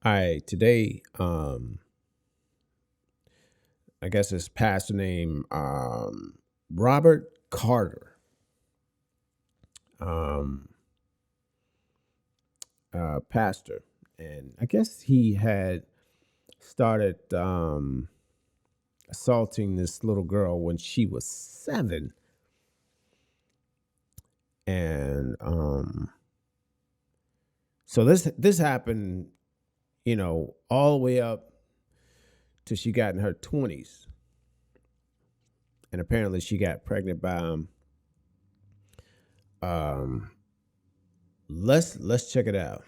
All right, today, I guess this pastor named Robert Carter, um, pastor, and I guess he had started assaulting this little girl when she was 7, and so this happened, all the way up till she got in her 20s, and apparently she got pregnant by him. Um, let's check it out.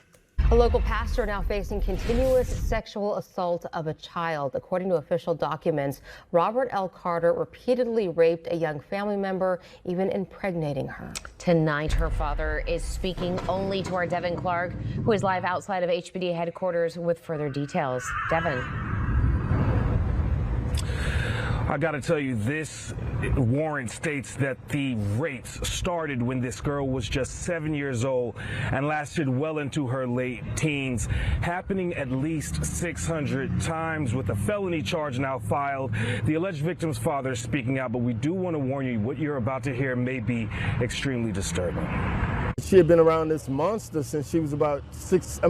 A local pastor now facing continuous sexual assault of a child. According to official documents, Robert L. Carter repeatedly raped a young family member, even impregnating her. Tonight, her father is speaking only to our Devin Clark, who is live outside of HBD headquarters with further details. Devin. I got to tell you, this warrant states that the rapes started when this girl was just 7 years old and lasted well into her late teens, happening at least 600 times with a felony charge now filed. The alleged victim's father is speaking out, but we do want to warn you, what you're about to hear may be extremely disturbing. She had been around this monster since she was about 6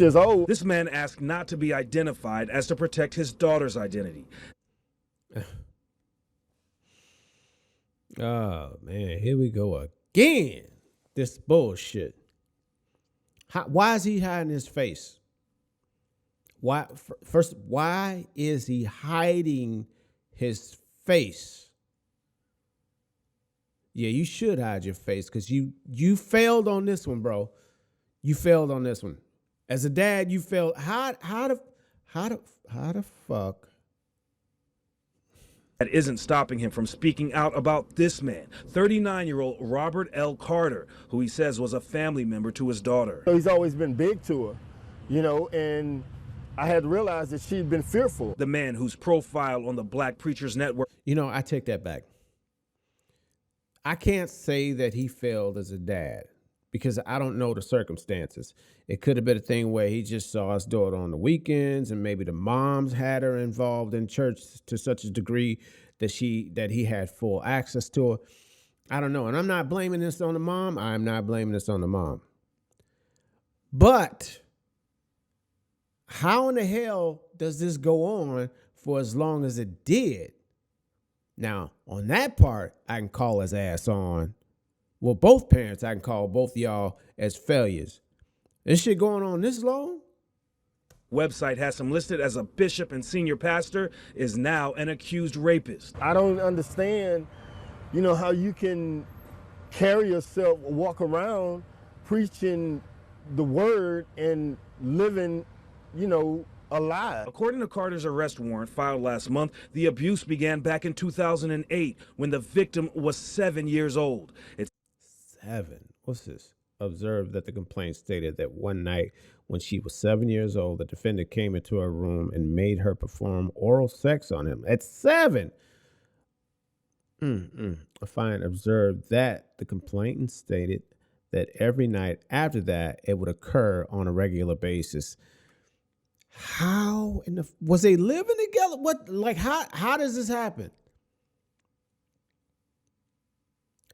years old. This man asked not to be identified as to protect his daughter's identity. Oh man, here we go again. This bullshit. Why is he hiding his face? Why? First, why is he hiding his face? Yeah, you should hide your face because you failed on this one, bro. You failed on this one. As a dad, you failed. How the fuck? That isn't stopping him from speaking out about this man, 39-year-old Robert L. Carter, who he says was a family member to his daughter. So he's always been big to her, and I had realized that she'd been fearful. The man whose profile on the Black Preachers Network. I take that back. I can't say that he failed as a dad because I don't know the circumstances. It could have been a thing where he just saw his daughter on the weekends and maybe the moms had her involved in church to such a degree that he had full access to her. I don't know. And I'm not blaming this on the mom. I'm not blaming this on the mom. But how in the hell does this go on for as long as it did? Now, on that part, I can call his ass on. Well, both parents, I can call both of y'all as failures. This shit going on this long? Website has him listed as a bishop and senior pastor, is now an accused rapist. I don't understand, how you can carry yourself, walk around preaching the word and living, alive. According to Carter's arrest warrant filed last month, the abuse began back in 2008 when the victim was 7 years old. It's 7. What's this? Observed that the complaint stated that one night when she was 7 years old, the defendant came into her room and made her perform oral sex on him at 7. A fine observed that the complainant stated that every night after that it would occur on a regular basis. How was they living together? How does this happen?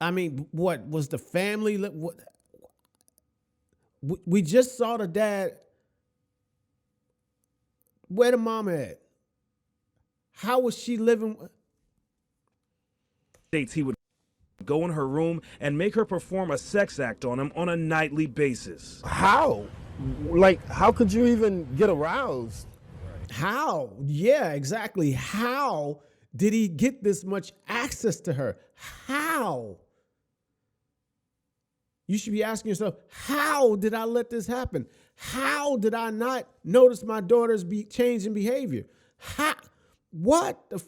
I mean, what was the family? We just saw the dad. Where the mama at? How was she living? States he would go in her room and make her perform a sex act on him on a nightly basis. How? How could you even get aroused? How? Yeah, exactly. How did he get this much access to her? How? You should be asking yourself, how did I let this happen? How did I not notice my daughter's changing behavior? How? What the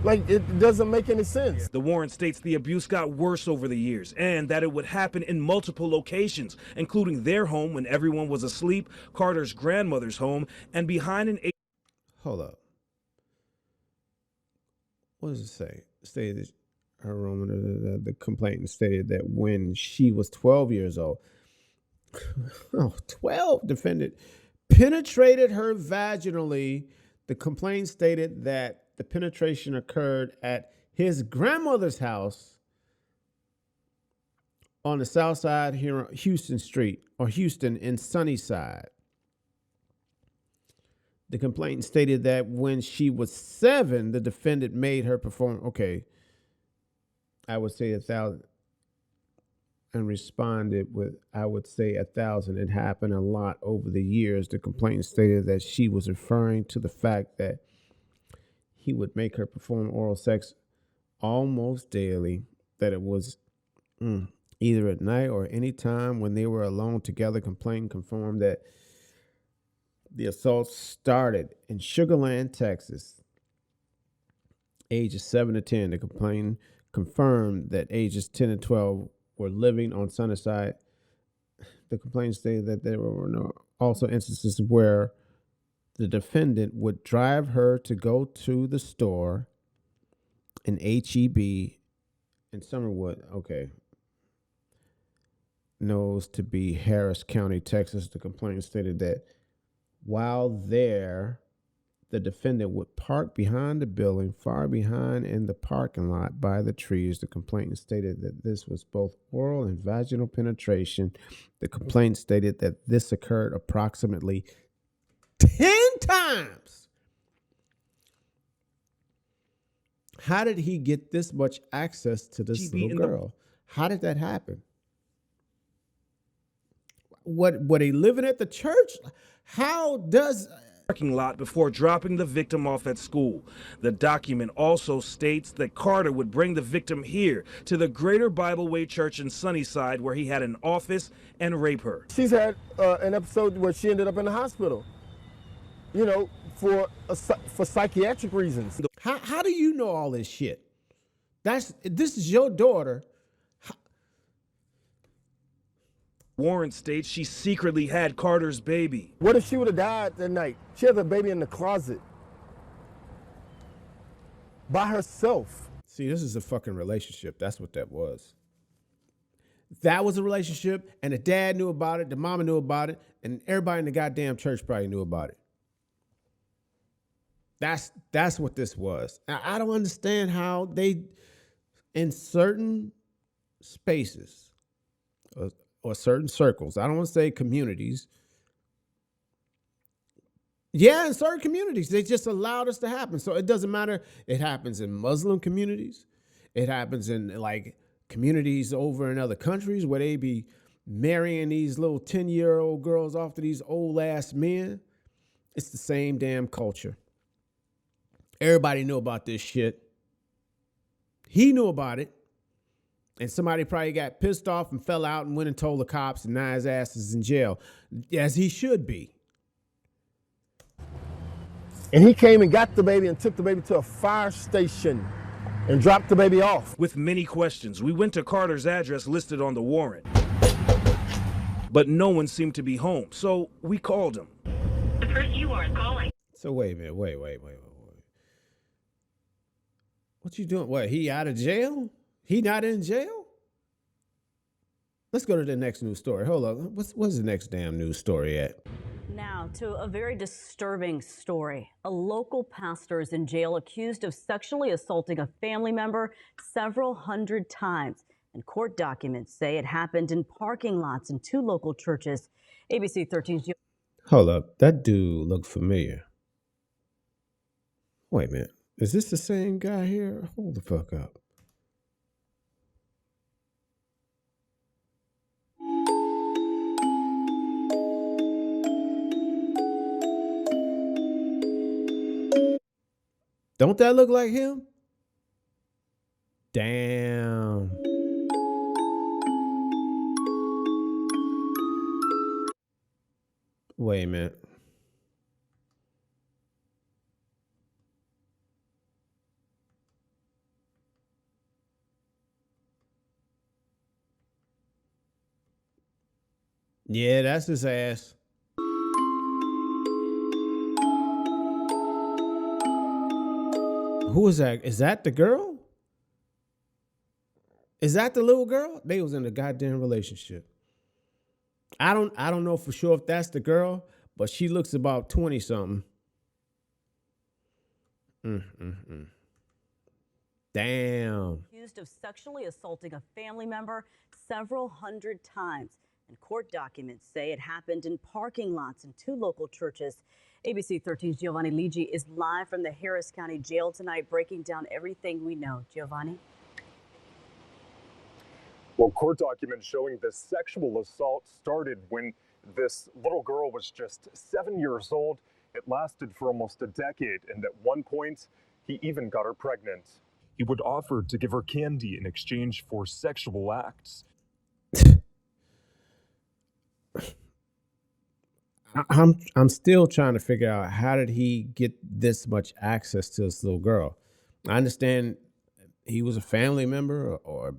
it doesn't make any sense. The warrant states the abuse got worse over the years and that it would happen in multiple locations, including their home when everyone was asleep, Carter's grandmother's home, and behind an... Hold up. What does it say? Stated her room, the complainant stated that when she was 12 years old, 12, defendant penetrated her vaginally. The complaint stated that the penetration occurred at his grandmother's house on the south side here on Houston Street, or Houston in Sunnyside. The complaint stated that when she was 7, the defendant made her perform. Okay, I would say 1,000, and responded with, I would say 1,000. It happened a lot over the years. The complaint stated that she was referring to the fact that he would make her perform oral sex almost daily, that it was either at night or any time when they were alone together. Complaint confirmed that the assault started in Sugar Land, Texas, ages 7 to 10. The complaint confirmed that ages 10 and 12 were living on Sunnyside. The complaint stated that there were also instances where the defendant would drive her to go to the store in HEB in Summerwood. Okay. Knows to be Harris County, Texas. The complaint stated that while there, the defendant would park behind the building, far behind in the parking lot by the trees. The complaint stated that this was both oral and vaginal penetration. The complaint stated that this occurred approximately 10 times. How did he get this much access to this little girl? How did that happen? What, were they living at the church? How does... Parking lot before dropping the victim off at school. The document also states that Carter would bring the victim here to the Greater Bible Way Church in Sunnyside, where he had an office, and rape her. She's had an episode where she ended up in the hospital, you know, for psychiatric reasons. How do you know all this shit? This is your daughter. Warrant states she secretly had Carter's baby. What if she would have died that night? She has a baby in the closet by herself. See, this is a fucking relationship. That's what that was. That was a relationship, and the dad knew about it, the mama knew about it, and everybody in the goddamn church probably knew about it. That's what this was. I don't understand how they, in certain spaces, or certain circles, I don't want to say communities. Yeah, in certain communities, they just allowed this to happen. So it doesn't matter. It happens in Muslim communities. It happens in like communities over in other countries where they be marrying these little 10-year-old girls off to these old ass men. It's the same damn culture. Everybody knew about this shit. He knew about it. And somebody probably got pissed off and fell out and went and told the cops, and now his ass is in jail, as he should be. And he came and got the baby and took the baby to a fire station and dropped the baby off. With many questions, we went to Carter's address listed on the warrant. But no one seemed to be home, so we called him. The person you are calling. So wait a minute, wait. What you doing? What, he out of jail? He not in jail? Let's go to the next news story. Hold on. What's the next damn news story at? Now to a very disturbing story. A local pastor is in jail accused of sexually assaulting a family member several hundred times. And court documents say it happened in parking lots in 2 local churches. ABC 13's... Hold up. That dude looked familiar. Wait a minute. Is this the same guy here? Hold the fuck up. Don't that look like him? Damn. Wait a minute. Yeah, that's his ass. Who is that? Is that the girl? Is that the little girl? They was in a goddamn relationship. I don't know for sure if that's the girl, but she looks about 20 something. Damn. Accused of sexually assaulting a family member several hundred times. And court documents say it happened in parking lots in 2 local churches. ABC 13's Giovanni Ligi is live from the Harris County Jail tonight, breaking down everything we know. Giovanni? Well, court documents showing this sexual assault started when this little girl was just 7 years old. It lasted for almost a decade, and at one point, he even got her pregnant. He would offer to give her candy in exchange for sexual acts. I'm still trying to figure out, how did he get this much access to this little girl? I understand he was a family member, or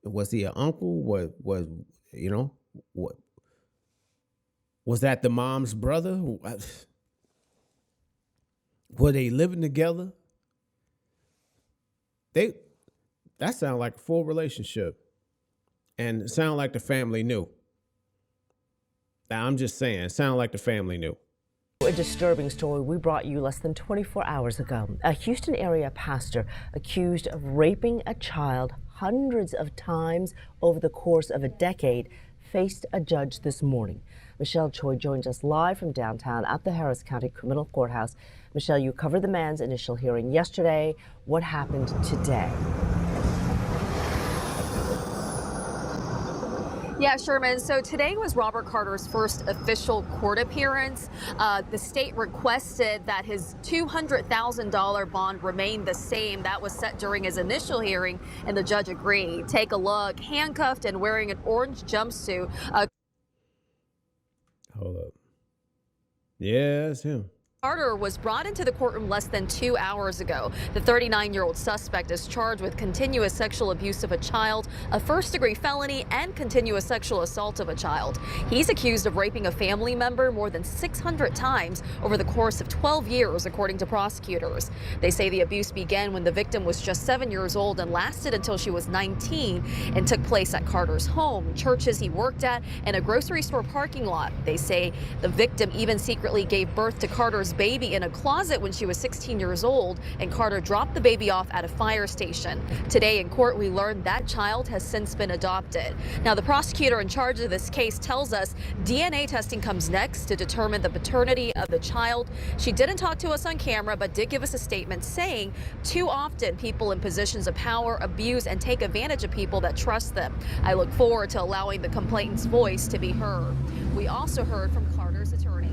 was he an uncle? Was was that the mom's brother? Were they living together? That sounded like a full relationship, and it sounded like the family knew. Now, I'm just saying, it sounded like the family knew. A disturbing story we brought you less than 24 hours ago. A Houston area pastor accused of raping a child hundreds of times over the course of a decade faced a judge this morning. Michelle Choi joins us live from downtown at the Harris County Criminal Courthouse. Michelle, you covered the man's initial hearing yesterday. What happened today? Yeah, Sherman. So today was Robert Carter's first official court appearance. The state requested that his $200,000 bond remain the same. That was set during his initial hearing, and the judge agreed. Take a look. Handcuffed and wearing an orange jumpsuit. Hold up. Yeah, it's him. Carter was brought into the courtroom less than 2 hours ago. The 39-year-old suspect is charged with continuous sexual abuse of a child, a first-degree felony, and continuous sexual assault of a child. He's accused of raping a family member more than 600 times over the course of 12 years, according to prosecutors. They say the abuse began when the victim was just 7 years old and lasted until she was 19, and took place at Carter's home, churches he worked at, and a grocery store parking lot. They say the victim even secretly gave birth to Carter's baby in a closet when she was 16 years old, and Carter dropped the baby off at a fire station. Today in court, we learned that child has since been adopted. Now, the prosecutor in charge of this case tells us DNA testing comes next to determine the paternity of the child. She didn't talk to us on camera, but did give us a statement saying too often people in positions of power abuse and take advantage of people that trust them. I look forward to allowing the complainant's voice to be heard. We also heard from Carter's attorney.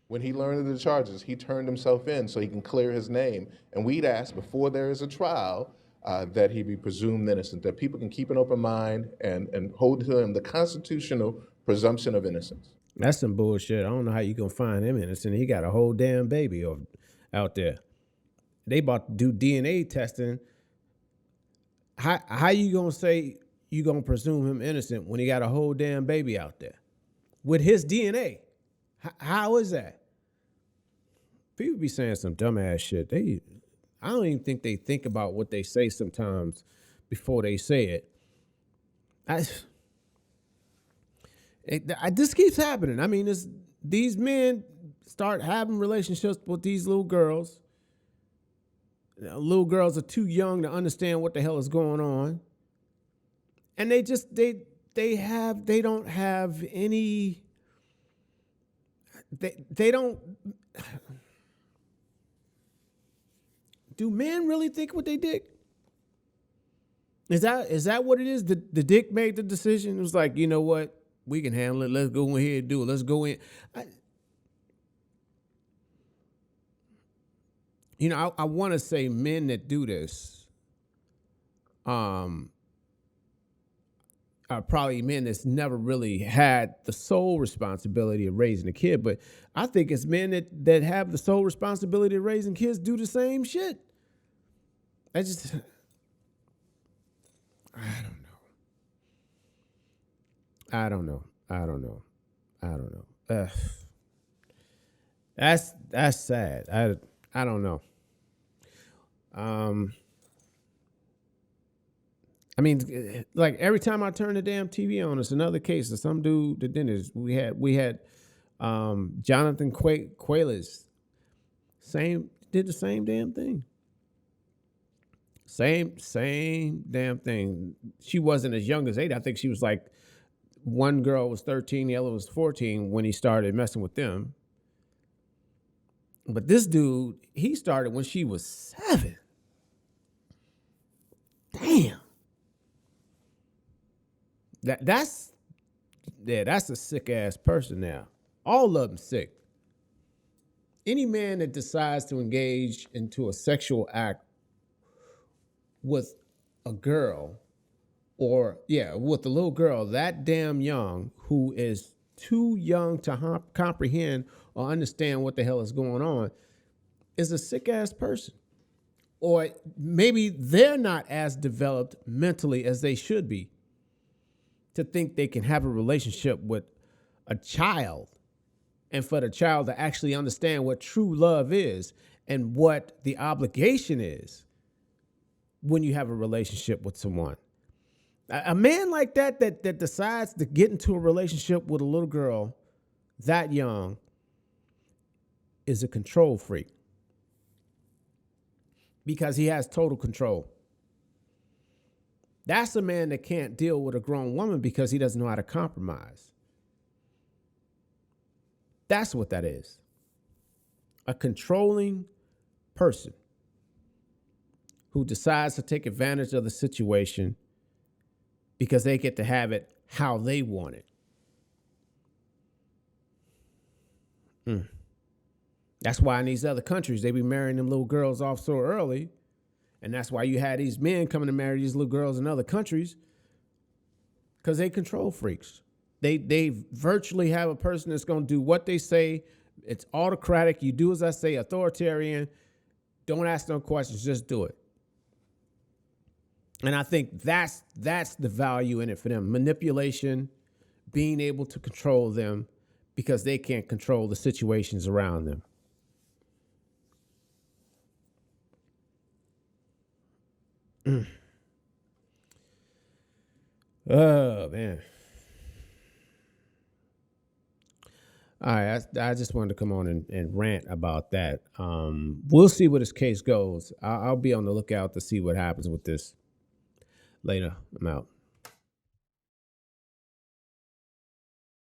When he learned of the charges, he turned himself in so he can clear his name. And we'd ask before there is a trial that he be presumed innocent, that people can keep an open mind and hold to him the constitutional presumption of innocence. That's some bullshit. I don't know how you gonna find him innocent. He got a whole damn baby out there. They about to do DNA testing. How you gonna say you gonna presume him innocent when he got a whole damn baby out there with his DNA? How is that? People be saying some dumbass shit. I don't even think they think about what they say sometimes before they say it. This keeps happening. I mean, these men start having relationships with these little girls. Little girls are too young to understand what the hell is going on, and they don't have any. They don't. Do men really think what they dick? Is that what it is? The dick made the decision. It was like, you know what? We can handle it. Let's go in here and do it. Let's go in. I want to say men that do this are probably men that's never really had the sole responsibility of raising a kid. But I think it's men that have the sole responsibility of raising kids do the same shit. I don't know. That's sad. I don't know. I mean, like every time I turn the damn TV on, it's another case of some dude that did this. We had Jonathan Quayles, did the same damn thing. Same damn thing. She wasn't as young as 8. I think she was like, one girl was 13, the other was 14 when he started messing with them. But this dude, he started when she was 7. Damn. That's a sick ass person now. All of them sick. Any man that decides to engage into a sexual act with a girl, or with a little girl that damn young, who is too young to comprehend or understand what the hell is going on, is a sick ass person. Or maybe they're not as developed mentally as they should be to think they can have a relationship with a child, and for the child to actually understand what true love is and what the obligation is when you have a relationship with someone. A man like that decides to get into a relationship with a little girl that young is a control freak, because he has total control. That's a man that can't deal with a grown woman because he doesn't know how to compromise. That's what that is. A controlling person who decides to take advantage of the situation because they get to have it how they want it. That's why in these other countries, they be marrying them little girls off so early. And that's why you had these men coming to marry these little girls in other countries, because they control freaks. They virtually have a person that's going to do what they say. It's autocratic. You do as I say, authoritarian. Don't ask no questions. Just do it. And I think that's the value in it for them. Manipulation, being able to control them because they can't control the situations around them. Oh, man. All right, I just wanted to come on and rant about that. We'll see where this case goes. I'll be on the lookout to see what happens with this. Later, I'm out.